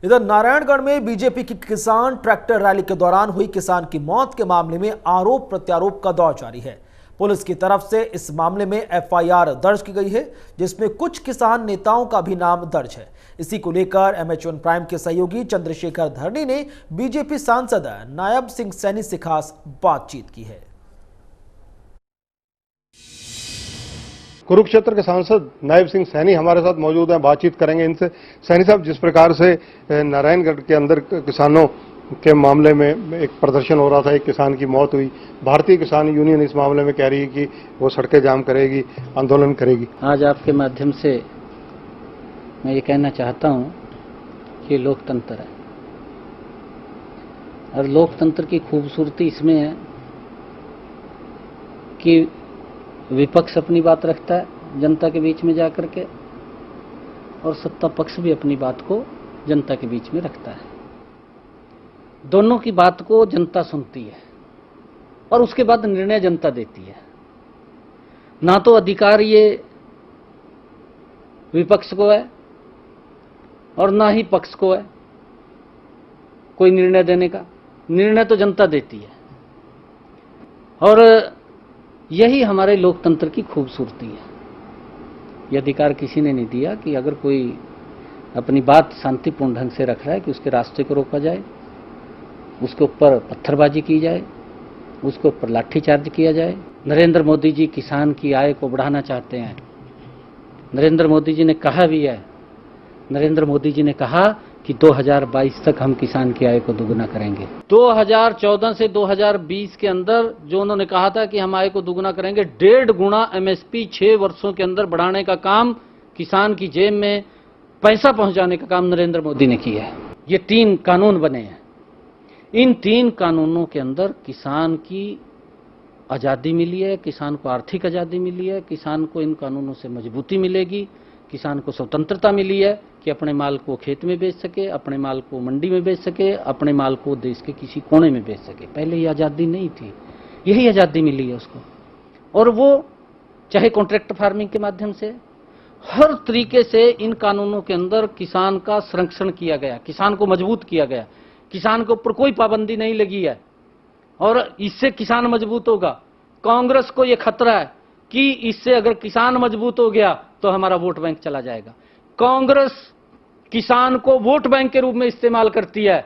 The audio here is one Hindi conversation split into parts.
इधर नारायणगढ़ में बीजेपी की किसान ट्रैक्टर रैली के दौरान हुई किसान की मौत के मामले में आरोप प्रत्यारोप का दौर जारी है। पुलिस की तरफ से इस मामले में एफआईआर दर्ज की गई है, जिसमें कुछ किसान नेताओं का भी नाम दर्ज है। इसी को लेकर MH1 प्राइम के सहयोगी चंद्रशेखर धरनी ने बीजेपी सांसद नायब सिंह सैनी से खास बातचीत की है। कुरुक्षेत्र के सांसद नायब सिंह सैनी हमारे साथ मौजूद हैं, बातचीत करेंगे इनसे। सैनी साहब, जिस प्रकार से नारायणगढ़ के अंदर किसानों के मामले में एक प्रदर्शन हो रहा था, एक किसान की मौत हुई, भारतीय किसान यूनियन इस मामले में कह रही है कि वो सड़कें जाम करेगी, आंदोलन करेगी। आज आपके माध्यम से मैं ये कहना चाहता हूं कि लोकतंत्र है और लोकतंत्र की खूबसूरती इसमें है कि विपक्ष अपनी बात रखता है जनता के बीच में जाकर के, और सत्ता पक्ष भी अपनी बात को जनता के बीच में रखता है। दोनों की बात को जनता सुनती है और उसके बाद निर्णय जनता देती है। ना तो अधिकार ये विपक्ष को है और ना ही पक्ष को है कोई निर्णय देने का। निर्णय तो जनता देती है और यही हमारे लोकतंत्र की खूबसूरती है। यह अधिकार किसी ने नहीं दिया कि अगर कोई अपनी बात शांतिपूर्ण ढंग से रख रहा है कि उसके रास्ते को रोका जाए, उसके ऊपर पत्थरबाजी की जाए, उसके ऊपर लाठीचार्ज किया जाए। नरेंद्र मोदी जी किसान की आय को बढ़ाना चाहते हैं। नरेंद्र मोदी जी ने कहा भी है, नरेंद्र मोदी जी ने कहा कि 2022 तक हम किसान की आय को दुगुना करेंगे। 2014 से 2020 के अंदर जो उन्होंने कहा था कि हम आय को दुगुना करेंगे, 1.5 गुना MSP 6 वर्षों के अंदर बढ़ाने का काम, किसान की जेब में पैसा पहुंचाने का काम नरेंद्र मोदी ने किया है। ये 3 कानून बने हैं। इन 3 कानूनों के अंदर किसान की आज़ादी मिली है, किसान को आर्थिक आज़ादी मिली है, किसान को इन कानूनों से मजबूती मिलेगी, किसान को स्वतंत्रता मिली है कि अपने माल को खेत में बेच सके, अपने माल को मंडी में बेच सके, अपने माल को देश के किसी कोने में बेच सके। पहले ये आज़ादी नहीं थी, यही आज़ादी मिली है उसको। और वो चाहे कॉन्ट्रैक्ट फार्मिंग के माध्यम से, हर तरीके से इन कानूनों के अंदर किसान का संरक्षण किया गया, किसान को मजबूत किया गया, किसान के ऊपर कोई पाबंदी नहीं लगी है और इससे किसान मजबूत होगा। कांग्रेस को यह खतरा है कि इससे अगर किसान मजबूत हो गया तो हमारा वोट बैंक चला जाएगा। कांग्रेस किसान को वोट बैंक के रूप में इस्तेमाल करती है।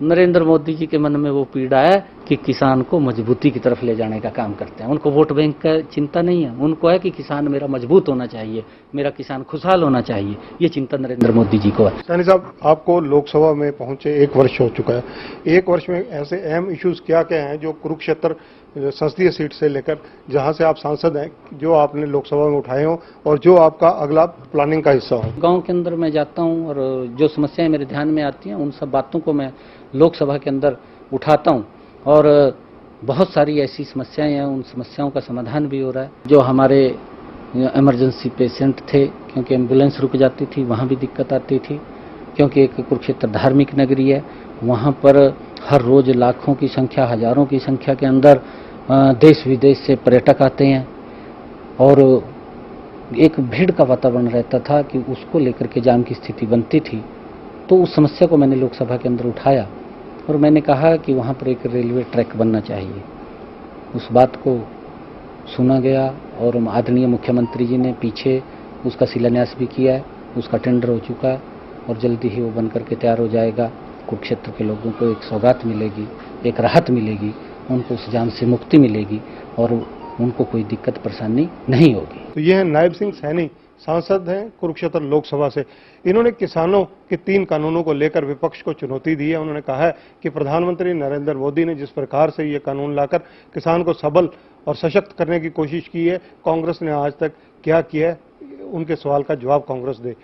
नरेंद्र मोदी जी के मन में वो पीड़ा है कि किसान को मजबूती की तरफ ले जाने का काम करते हैं। उनको वोट बैंक का चिंता नहीं है, उनको है कि किसान मेरा मजबूत होना चाहिए, मेरा किसान खुशहाल होना चाहिए। ये चिंता नरेंद्र मोदी जी को है। सैनी साहब, आपको लोकसभा में पहुंचे 1 वर्ष हो चुका है। 1 वर्ष में ऐसे अहम इश्यूज क्या क्या हैं जो कुरुक्षेत्र संसदीय सीट से लेकर जहां से आप सांसद हैं, जो आपने लोकसभा में उठाए हो और जो आपका अगला प्लानिंग का हिस्सा हो? गांव के अंदर मैं जाता हूं और जो समस्याएं मेरे ध्यान में आती हैं उन सब बातों को मैं लोकसभा के अंदर उठाता हूं और बहुत सारी ऐसी समस्याएं हैं, उन समस्याओं का समाधान भी हो रहा है। जो हमारे इमरजेंसी पेशेंट थे, क्योंकि एम्बुलेंस रुक जाती थी, वहाँ भी दिक्कत आती थी, क्योंकि एक कुरुक्षेत्र धार्मिक नगरी है। वहाँ पर हर रोज लाखों की संख्या, हजारों की संख्या के अंदर देश विदेश से पर्यटक आते हैं और एक भीड़ का वातावरण रहता था कि उसको लेकर के जाम की स्थिति बनती थी। तो उस समस्या को मैंने लोकसभा के अंदर उठाया और मैंने कहा कि वहाँ पर एक रेलवे ट्रैक बनना चाहिए। उस बात को सुना गया और आदरणीय मुख्यमंत्री जी ने पीछे उसका शिलान्यास भी किया है, उसका टेंडर हो चुका है और जल्दी ही वो बन करके तैयार हो जाएगा। कुरुक्षेत्र के लोगों को एक सौगात मिलेगी, एक राहत मिलेगी, उनको उस जाम से मुक्ति मिलेगी और उनको कोई दिक्कत परेशानी नहीं होगी। तो ये है नायब सिंह सैनी, सांसद हैं कुरुक्षेत्र लोकसभा से। इन्होंने किसानों के 3 कानूनों को लेकर विपक्ष को चुनौती दी है। उन्होंने कहा है कि प्रधानमंत्री नरेंद्र मोदी ने जिस प्रकार से ये कानून लाकर किसान को सबल और सशक्त करने की कोशिश की है, कांग्रेस ने आज तक क्या किया है, उनके सवाल का जवाब कांग्रेस दे।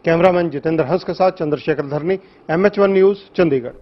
कैमरामैन जितेंद्र हंस के साथ चंद्रशेखर धरनी, MH1 न्यूज, चंडीगढ़।